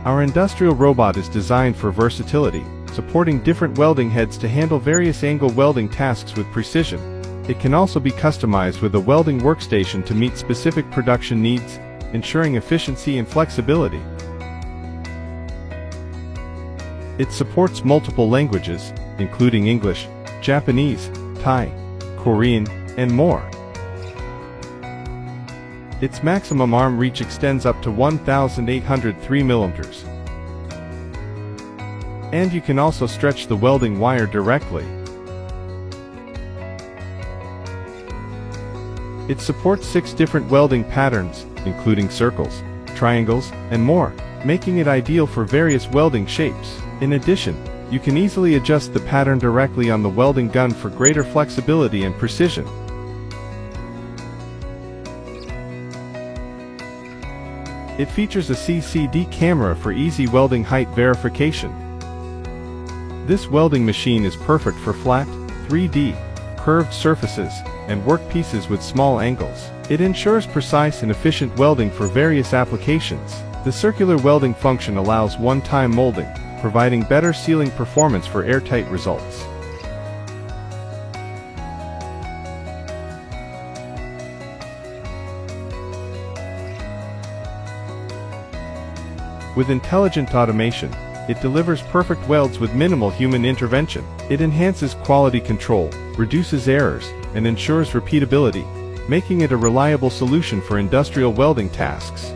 Our industrial robot is designed for versatility, supporting different welding heads to handle various angle welding tasks with precision. It can also be customized with a welding workstation to meet specific production needs, ensuring efficiency and flexibility. It supports multiple languages, including English, Japanese, Thai, Korean, and more. Its maximum arm reach extends up to 1,803 millimeters. And you can also stretch the welding wire directly. It supports 6 different welding patterns, including circles, triangles, and more, making it ideal for various welding shapes. In addition, you can easily adjust the pattern directly on the welding gun for greater flexibility and precision. It features a CCD camera for easy welding height verification. This welding machine is perfect for flat, 3D, curved surfaces, and workpieces with small angles. It ensures precise and efficient welding for various applications. The circular welding function allows one-time molding, providing better sealing performance for airtight results. With intelligent automation, it delivers perfect welds with minimal human intervention. It enhances quality control, reduces errors, and ensures repeatability, making it a reliable solution for industrial welding tasks.